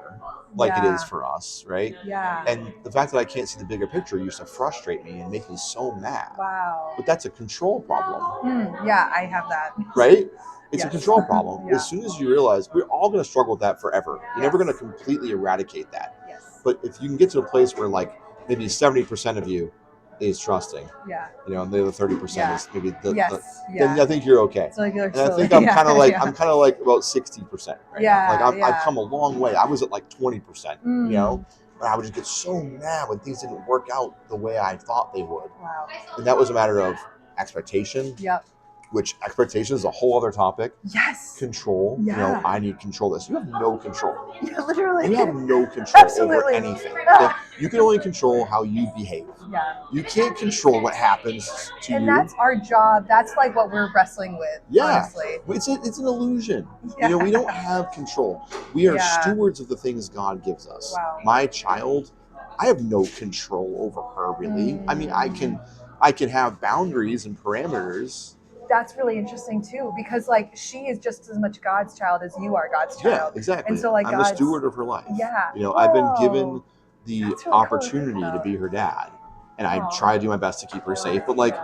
like it is for us, right? Yeah. And the fact that I can't see the bigger picture used to frustrate me and make me so mad. Wow. But that's a control problem. Yeah, I have that. Right? It's a control problem. As soon as you realize, we're all going to struggle with that forever. You're never going to completely eradicate that. Yes. But if you can get to a place where like maybe 70% of you is trusting, and the other 30% is maybe then I think you're okay. So like, and I think I'm kind of like I'm kind of like about 60% right now. Like I've come a long way. I was at like 20%, but I would just get so mad when things didn't work out the way I thought they would. Wow. And that was a matter of expectation. Yep. Which expectation is a whole other topic. Yes. Control. Yeah. I need control this. You have no control. Yeah, literally. You have no control Absolutely. over anything. Like, you can only control how you behave. Yeah. You can't control what happens to you. And that's our job. That's like what we're wrestling with. Yeah. Honestly. It's an illusion. Yeah. We don't have control. We are stewards of the things God gives us. Wow. My child, I have no control over her really. I mean, I can have boundaries and parameters. That's really interesting too, because like she is just as much God's child as you are God's child. Yeah, exactly. And so like I'm a steward of her life. Yeah. I've been given the opportunity to be her dad, and I try to do my best to keep her safe. But like,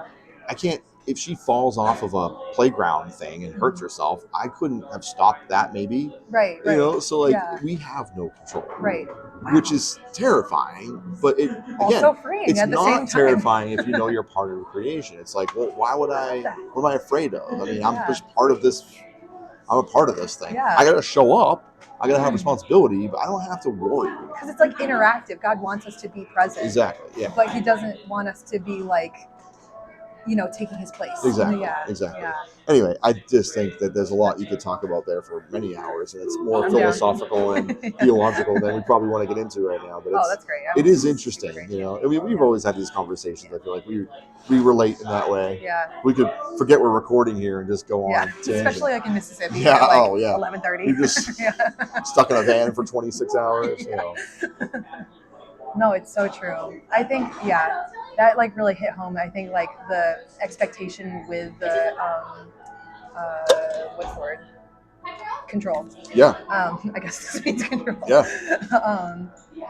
I can't. If she falls off of a playground thing and hurts herself, I couldn't have stopped that. Maybe. Right. So like we have no control. Right. Wow. Which is terrifying, but also freeing it's at the not same time. terrifying if you know you're part of creation. It's like, well, why would I? What am I afraid of? I mean, I'm just part of this I'm a part of this thing. Yeah. I got to show up. I got to have responsibility, but I don't have to worry. Because it's like interactive. God wants us to be present. Exactly, yeah. But he doesn't want us to be like, taking his place. Exactly, Yeah. exactly. Yeah. Anyway, I just think that there's a lot you could talk about there for many hours, and it's more philosophical and theological than we probably want to get into right now. But that's great. It is interesting, I mean, we've always had these conversations. I feel like we relate in that way. Yeah. We could forget we're recording here and just go on. Tangent. Especially like in Mississippi. Yeah. At like 11:30. You're just stuck in a van for 26 hours. No, it's so true. I think, that like really hit home. I think like the expectation with the what's the word? Control. Yeah. I guess this means control. Yeah.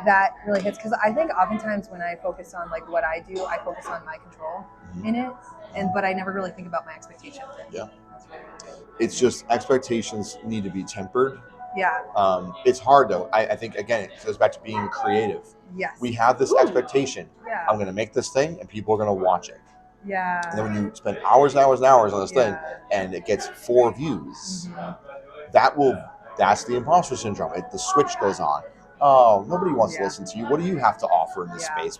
That really hits, because I think oftentimes when I focus on like what I do, I focus on my control in it, but I never really think about my expectations. Yeah. It's just expectations need to be tempered. Yeah. It's hard though. I think again it goes back to being creative. Yes. We have this expectation. Yeah. I'm going to make this thing, and people are going to watch it. Yeah. And then when you spend hours and hours and hours on this thing, and it gets 4 views, that's the imposter syndrome. The switch goes on. Oh, nobody wants to listen to you. What do you have to offer in this space?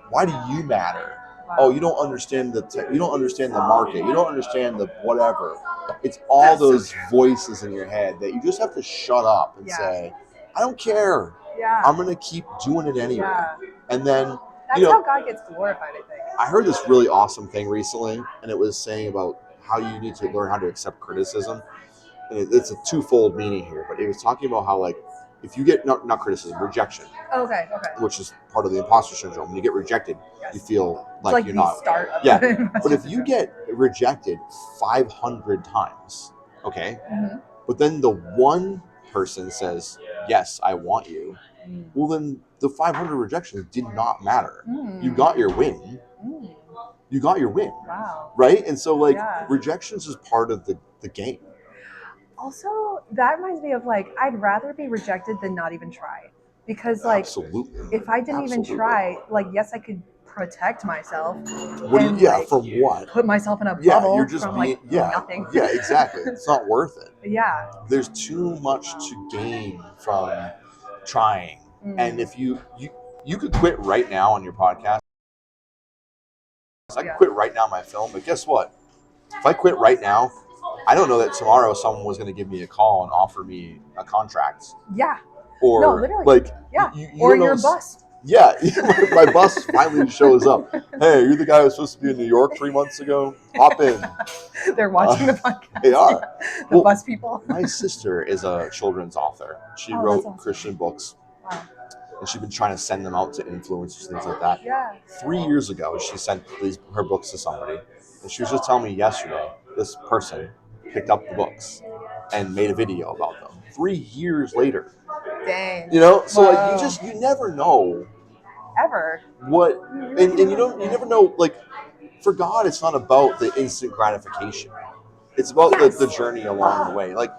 Why do you matter? Wow. Oh, you don't understand you don't understand the market. You don't understand the whatever. It's all those voices in your head that you just have to shut up and say, I don't care. Yeah. I'm going to keep doing it anyway. Yeah. And then that's how God gets glorified, I think. I heard this really awesome thing recently, and it was saying about how you need to learn how to accept criticism. And it's a twofold meaning here, but it was talking about how, like, if you get not criticism, rejection. Okay. Which is part of the imposter syndrome. When you get rejected, you feel like you're not. But if you get rejected 500 times, okay, but then the one person says, yes, I want you, well, then the 500 rejections did not matter. You got your win. You got your win. Wow. Right? And so, like, rejections is part of the game. Also, that reminds me of, like, I'd rather be rejected than not even try. Because, like, if I didn't even try, like, yes, I could protect myself. From what? Put myself in a bubble you're just from, like, nothing. Yeah, exactly. It's not worth it. Yeah. There's too much to gain from trying. And if you could quit right now on your podcast. I could quit right now on my film, but guess what? If I quit right now, I don't know that tomorrow someone was going to give me a call and offer me a contract. Yeah. Or no, literally. Like, you or your bus. Yeah, my bus finally shows up. Hey, you're the guy who was supposed to be in New York 3 months ago? Hop in. They're watching the podcast. They are. The bus people. My sister is a children's author. She wrote Christian books. Wow. And she's been trying to send them out to influencers, things like that. Yeah. 3 years ago, she sent her books to somebody. And she was just telling me yesterday, this person picked up the books and made a video about them. 3 years later. Dang. So like you never know ever what, and you never know, like, for God, it's not about the instant gratification. It's about the journey along the way. Like,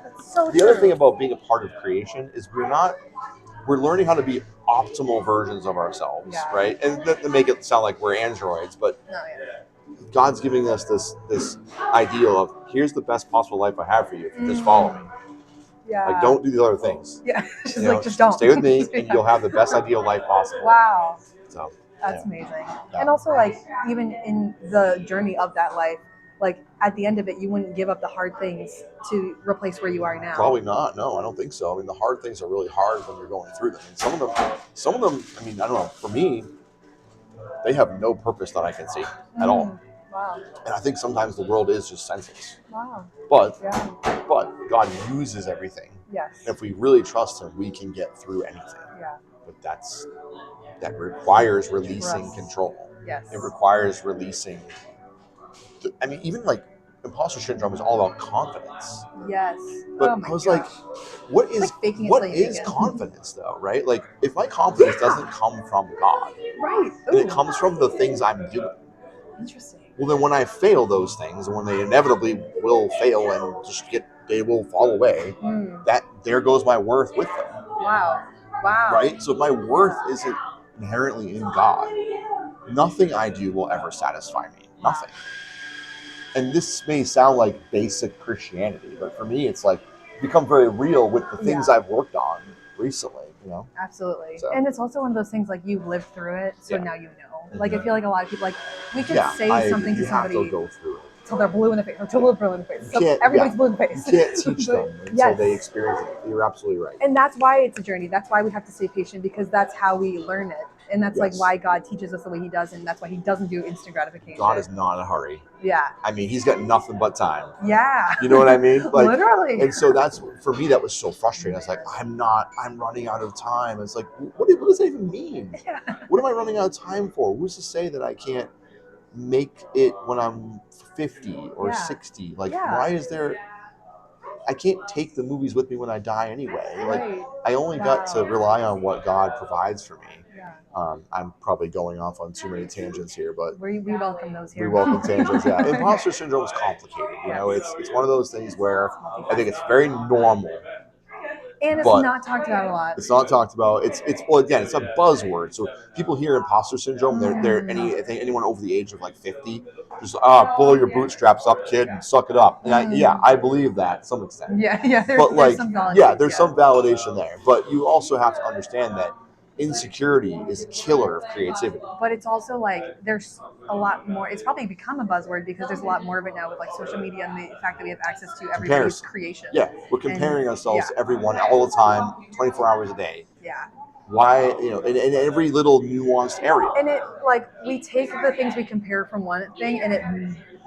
the other thing about being a part of creation is we're learning how to be optimal versions of ourselves, right? And to make it sound like we're androids, but God's giving us this ideal of, here's the best possible life I have for you if you just follow me. Yeah. Like, don't do the other things. Yeah. Just don't. Stay with me, and you'll have the best ideal life possible. Wow. So that's amazing. Yeah. And also, like, even in the journey of that life, like, at the end of it, you wouldn't give up the hard things to replace where you are now. Probably not. No, I don't think so. I mean, the hard things are really hard when you're going through them. And some of them, I mean, I don't know. For me, they have no purpose that I can see at all. Wow. And I think sometimes the world is just senseless. Wow. But God uses everything. Yes. And if we really trust Him, we can get through anything. Yeah. But that requires releasing control. Yes. It requires releasing. I mean, even like imposter syndrome is all about confidence. Yes. But I was like, what is confidence though, right? Like, if my confidence doesn't come from God, right, and it comes from the things I'm doing. Interesting. Well, then when I fail those things, and when they inevitably will fail and they will fall away, that there goes my worth with them. Wow. Right? So if my worth isn't inherently in God, nothing I do will ever satisfy me. Nothing. And this may sound like basic Christianity, but for me, it's like, become very real with the things I've worked on recently, you know? Absolutely. So. And it's also one of those things like you've lived through it, so now you know. Like I feel like a lot of people, like we can say something to somebody. You have to go through it. Till they're blue in the face, or till they're blue in the face. So everybody's blue in the face. You can't teach them until they experience it. You're absolutely right. And that's why it's a journey. That's why we have to stay patient, because that's how we learn it. And that's like why God teaches us the way he does, and that's why he doesn't do instant gratification. God is not in a hurry. Yeah. I mean, he's got nothing but time. Yeah. You know what I mean? Like, literally. And so that's, for me, that was so frustrating. I was like, I'm running out of time. It's like, what does that even mean? Yeah. What am I running out of time for? Who's to say that I can't make it when I'm 50 or 60? Like, why is there... I can't take the movies with me when I die anyway. Like, I only got to rely on what God provides for me. Yeah. I'm probably going off on too many tangents here, but we welcome those here. We welcome tangents. Yeah, imposter syndrome is complicated. You know, it's one of those things where I think it's very normal. And it's not talked about a lot. It's not talked about. It's well, again, it's a buzzword. So people hear imposter syndrome. They're anyone over the age of like 50, just pull your bootstraps up, kid, and suck it up. And I believe that to some extent. Yeah. There's some validation. There's some validation there. But you also have to understand that insecurity is a killer of creativity. But it's also like there's a lot more. It's probably become a buzzword because there's a lot more of it now with like social media and the fact that we have access to everybody's creation. Yeah, we're comparing ourselves to everyone all the time, 24 hours a day. Yeah. Why, in every little nuanced area. And it, like, we take the things we compare from one thing and it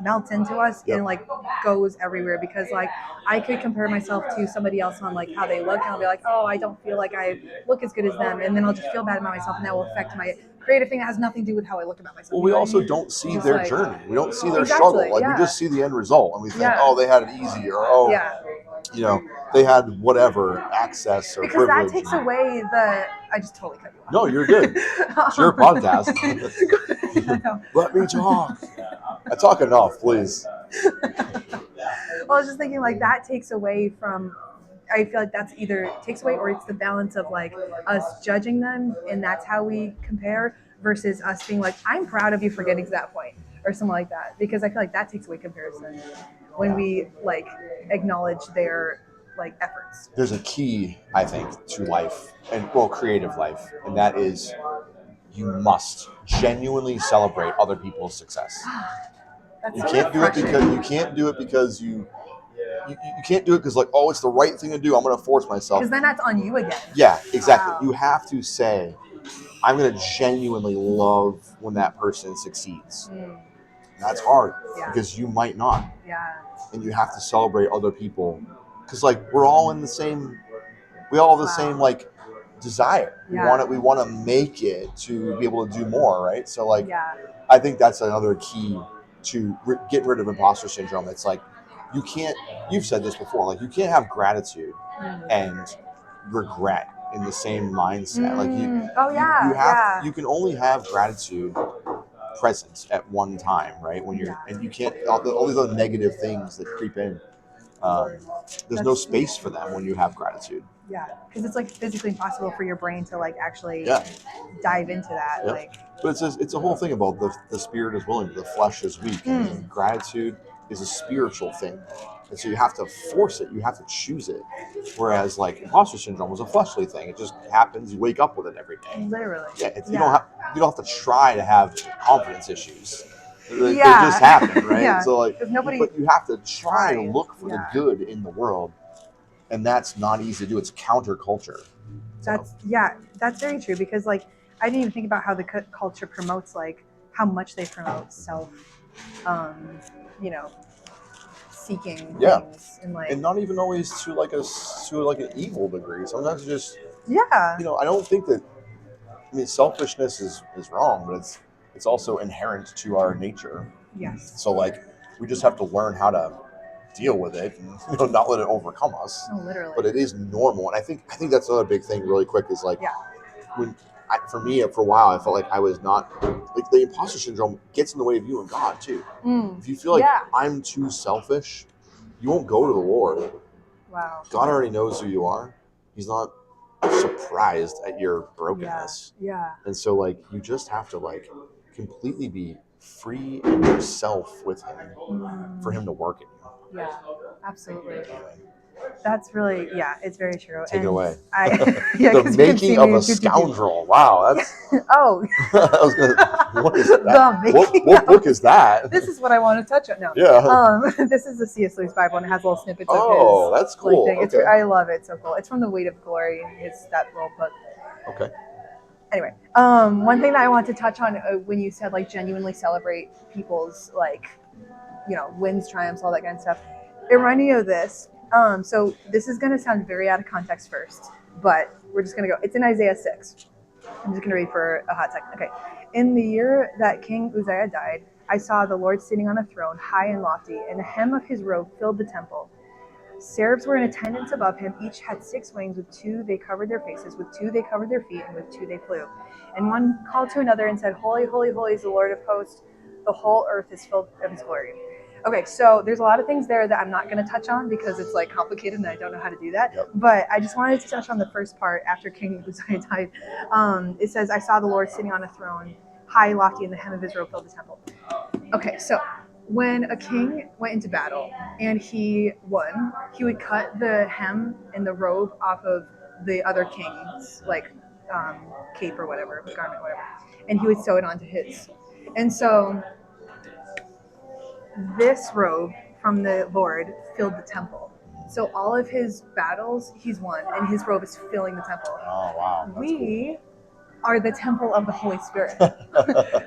melts into us and like goes everywhere, because like I could compare myself to somebody else on like how they look, and I'll be like, oh, I don't feel like I look as good as them, and then I'll just feel bad about myself, and that will affect my creative thing that has nothing to do with how I look about myself. Well, we also don't see their journey. We don't see their struggle. Like, we just see the end result, and we think, oh, they had it easy, or they had whatever access or because privilege. That takes away the... I just totally cut you off. No, you're good. It's your podcast. Let me talk. I talk enough, please. Well, I was just thinking, like, that takes away from... I feel like that's either takes away, or it's the balance of like us judging them, and that's how we compare, versus us being like, I'm proud of you for getting to that point, or something like that. Because I feel like that takes away comparison when we like acknowledge their like efforts. There's a key, I think, to life, and creative life, and that is you must genuinely celebrate other people's success. You can't do it because you can't do it because, like, oh, it's the right thing to do, I'm going to force myself. Because then that's on you again. Yeah, exactly. Wow. You have to say, I'm going to genuinely love when that person succeeds. That's hard because you might not. Yeah. And you have to celebrate other people because, like, we're all in the same. We all have the same like desire. We want to make it to be able to do more, right? So, like, I think that's another key to getting rid of imposter syndrome. It's like, you can't, you've said this before, like, you can't have gratitude and regret in the same mindset. Like, you can only have gratitude present at one time, right? When you're, and you can't, all these other negative things that creep in, there's no space for them when you have gratitude. Yeah, because it's like physically impossible for your brain to like actually dive into that. Yep. Like, but it's a whole thing about the spirit is willing, the flesh is weak. And gratitude is a spiritual thing, and so you have to force it. You have to choose it. Whereas, like, imposter syndrome was a fleshly thing. It just happens. You wake up with it every day. Literally. Yeah. You don't have to try to have confidence issues. They just happen, right? Yeah. So, like, but you have to try to look for the good in the world. And that's not easy to do. It's counterculture. That's very true, because like I didn't even think about how the culture promotes like how much they promote self, seeking things, and like, and not even always to like an evil degree. Sometimes just I don't think that. I mean, selfishness is wrong, but it's also inherent to our nature. Yes. So, like, we just have to learn how to deal with it and not let it overcome us. Oh, literally. But it is normal, and I think that's another big thing. Really quick is like for me, for a while, I felt like I was not, like, the imposter syndrome gets in the way of you and God too. If you feel like I'm too selfish, you won't go to the Lord. Wow. God already knows who you are. He's not surprised at your brokenness. Yeah. And so, like, you just have to like completely be free in yourself with Him for Him to work in you. Yeah, absolutely. That's really, it's very true. Take it away. The making of a scoundrel. Wow, that's. Oh. I was gonna. What is that? What book is that? This is what I want to touch on. No. Yeah. This is the C.S. Lewis Bible, and it has little snippets of his. Oh, that's cool. Thing. Okay. I love it. It's so cool. It's from The Weight of Glory. It's that little book. Okay. Anyway, one thing that I want to touch on when you said like genuinely celebrate people's like, wins, triumphs, all that kind of stuff. It reminded me of this. So this is going to sound very out of context first, but we're just going to go. It's in Isaiah 6. I'm just going to read for a hot second. Okay. In the year that King Uzziah died, I saw the Lord sitting on a throne, high and lofty, and the hem of his robe filled the temple. Seraphs were in attendance above him. Each had 6 wings. With 2 they covered their faces, with 2 they covered their feet, and with 2 they flew. And one called to another and said, Holy, holy, holy is the Lord of hosts. The whole earth is filled of his glory. Okay, so there's a lot of things there that I'm not going to touch on because it's like complicated and I don't know how to do that. Yep. But I just wanted to touch on the first part after King Uzziah died. It says, I saw the Lord sitting on a throne, high, lofty, and the hem of his robe filled the temple. Okay, so when a king went into battle and he won, he would cut the hem and the robe off of the other king's like cape or whatever, garment, whatever, and he would sew it onto his. And so this robe from the Lord filled the temple. So all of his battles he's won, and his robe is filling the temple. Oh wow! We are the temple of the Holy Spirit.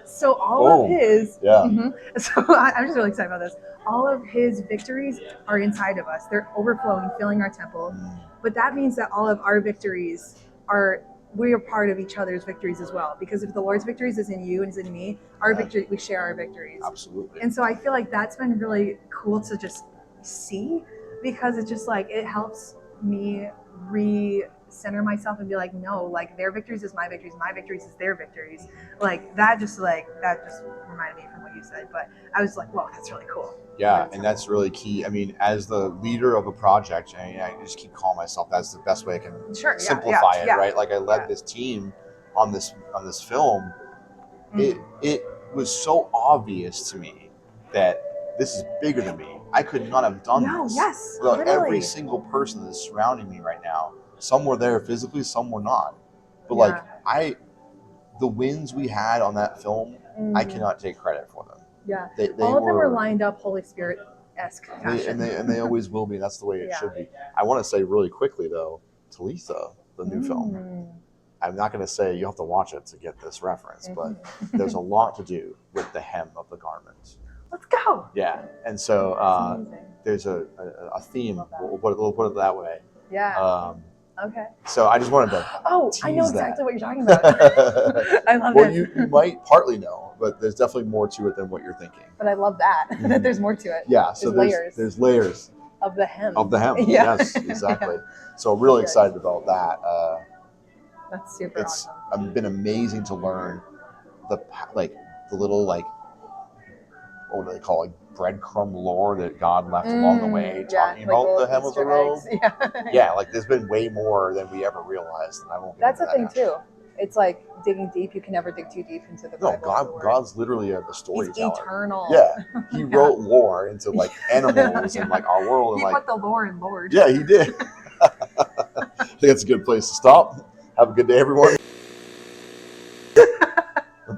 So all of his, so I'm just really excited about this. All of his victories are inside of us. They're overflowing, filling our temple. But that means that all of our victories we are part of each other's victories as well. Because if the Lord's victories is in you and is in me, our victory, we share our victories. Absolutely. And so I feel like that's been really cool to just see, because it's just like, it helps me center myself and be like, no, like their victories is my victories is their victories. Like that just reminded me from what you said. But I was like, whoa, that's really cool. Yeah, and that's really key. I mean, as the leader of a project, I just keep calling myself, that's the best way I can simplify it, right? Like I led this team on this film. It was so obvious to me that this is bigger than me. I could not have done this without every single person that's surrounding me right now. Some were there physically, some were not. But the wins we had on that film, I cannot take credit for them. Yeah, they all of them were lined up Holy Spirit-esque fashion. And they always will be. That's the way it should be. I want to say really quickly, though, Talitha, the new film. I'm not going to say you have to watch it to get this reference, but there's a lot to do with the hem of the garment. Let's go. Yeah, and so there's a theme. We'll put it that way. Yeah. Okay. So I just wanted to. I know exactly what you're talking about. I love it. Well, you might partly know, but there's definitely more to it than what you're thinking. But I love that that there's more to it. Yeah. So there's layers of the hem. Yeah. Yes, exactly. So I'm really excited about that. That's super awesome. It's been amazing to learn the little what do they call it? Breadcrumb lore that God left along the way, talking about the hem of the robe. Yeah, like there's been way more than we ever realized, and I won't. That's the thing too. It's like digging deep. You can never dig too deep into the Bible. No, God's literally the storyteller. He's eternal. Yeah, He wrote lore into like animals and like our world. He put the lore in Lord. Yeah, He did. I think that's a good place to stop. Have a good day, everyone.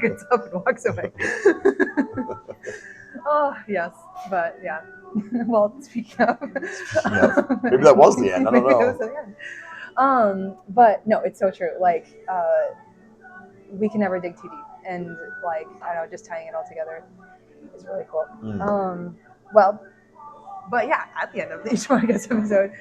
Gets up and walks away. Oh, yes. But yeah. Well, speaking of. Maybe that was the end. I don't know. It was the end. But no, it's so true. Like, we can never dig too deep. And like, I don't know, just tying it all together is really cool. Well, but yeah, at the end of each podcast episode,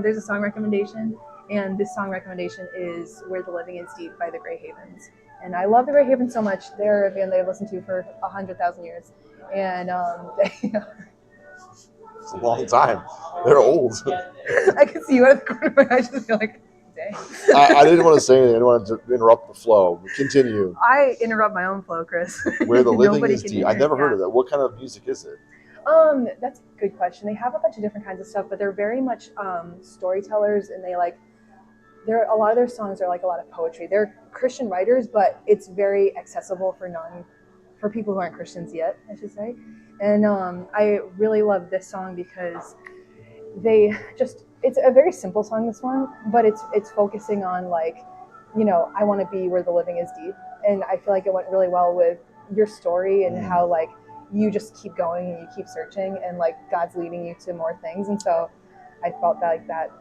there's a song recommendation. And this song recommendation is Where the Living Is Deep by the Grey Havens. And I love the Grey Havens so much. They're a band that I've listened to for 100,000 years. And it's a long time. They're old. I can see you out of the corner of my eye. I just feel like, dang. I didn't want to say anything. I didn't want to interrupt the flow. Continue. I interrupt my own flow, Chris. Where the Living Is Deep. I've never heard of that. What kind of music is it? That's a good question. They have a bunch of different kinds of stuff, but they're very much storytellers, and they a lot of their songs are like a lot of poetry. They're Christian writers, but it's very accessible for people who aren't Christians yet, I should say. And I really love this song because they just, it's a very simple song, this one, but it's focusing on like, you know, I want to be where the living is deep. And I feel like it went really well with your story and how like you just keep going and you keep searching and like God's leading you to more things. And so I felt that like that.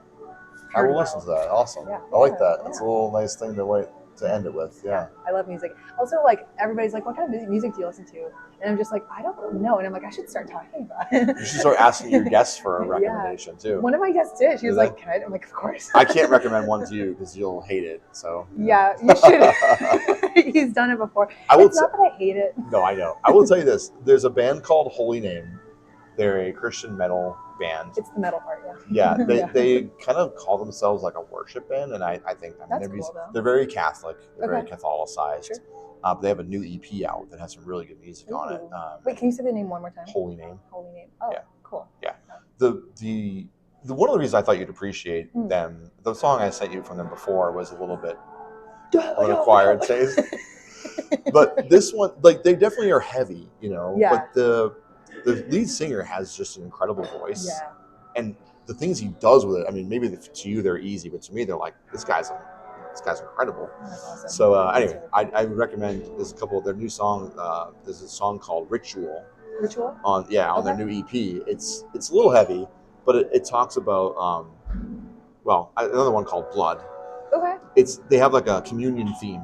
I will listen to that. Awesome. Yeah, I like that. That's a little nice thing to end it with. Yeah. I love music. Also, like everybody's like, what kind of music do you listen to? And I'm just like, I don't know. And I'm like, I should start talking about it. You should start asking your guests for a recommendation too. One of my guests did. She was like, can I? I'm like, of course. I can't recommend one to you because you'll hate it. So yeah, you should. He's done it before. It's not that I hate it. No, I know. I will tell you this. There's a band called Holy Name. They're a Christian metal band. It's the metal part, yeah. Yeah, they kind of call themselves like a worship band, and I think they're very Catholic. They're very Catholicized. Sure. But they have a new EP out that has some really good music on it. Wait, can you say the name one more time? Holy Name. Holy Name. Oh, yeah. Cool. Yeah. The one of the reasons I thought you'd appreciate them, the song I sent you from them before was a little bit of an acquired taste. But this one, like, they definitely are heavy, you know. Yeah. But the lead singer has just an incredible voice. Yeah. And the things he does with it, I mean, maybe to you they're easy, but to me they're like, this guy's incredible. That's awesome. So anyway, I would recommend there's a couple of their new songs. There's a song called Ritual. Ritual? On their new EP. It's a little heavy, but it talks about another one called Blood. Okay. They have like a communion theme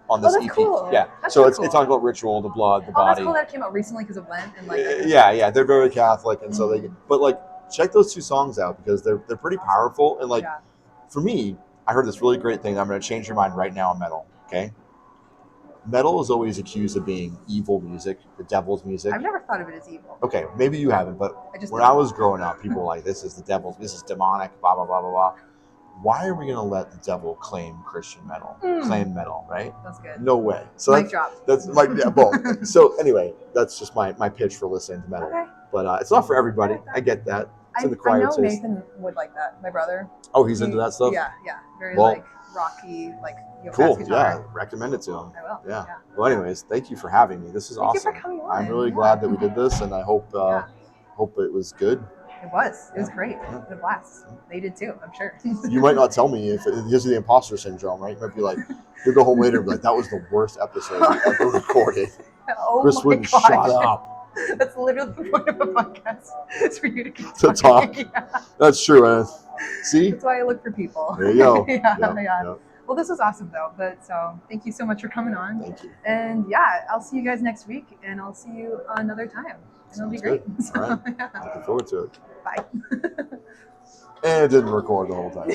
on this EP. Cool. Yeah. That's so cool. It talks about ritual, the blood, the body. That's cool that it came out recently because of Lent and like. Yeah. They're very Catholic, and so but like check those two songs out because they're pretty powerful. And like for me, I heard this really great thing. I'm going to change your mind right now on metal. Okay. Metal is always accused of being evil music, the devil's music. I've never thought of it as evil. Okay, maybe you haven't, but when I was growing up, people were like, this is the devil's, this is demonic, blah, blah, blah, blah, blah. Why are we going to let the devil claim Christian metal? Claim metal, right? That's good. No way. So mic drop. That's boom. So anyway, that's just my pitch for listening to metal. Okay. But it's not for everybody. I get that. It's in the quiet taste. I know Nathan would like that, my brother. Oh, he's into that stuff? Yeah. Very like rocky, like cool. Yeah, recommend it to him. I will. Yeah. Well, anyways, thank you for having me. This is awesome. Thank you for coming on. I'm really glad that we did this, and I hope it was good. It was. It was great. It was a blast. They did too, I'm sure. You might not tell me if it gives you the imposter syndrome, right? You might be like, you'll go home later and be like, that was the worst episode we ever recorded. Chris wouldn't shut up. That's literally the point of a podcast. It's for you to keep talk. Yeah. That's true. See? That's why I look for people. There you go. Yeah. Well, this was awesome though. But so thank you so much for coming on. Thank you. And yeah, I'll see you guys next week, and I'll see you another time. And it'll be great. So, all right. Looking forward to it. Bye. And it didn't record the whole time.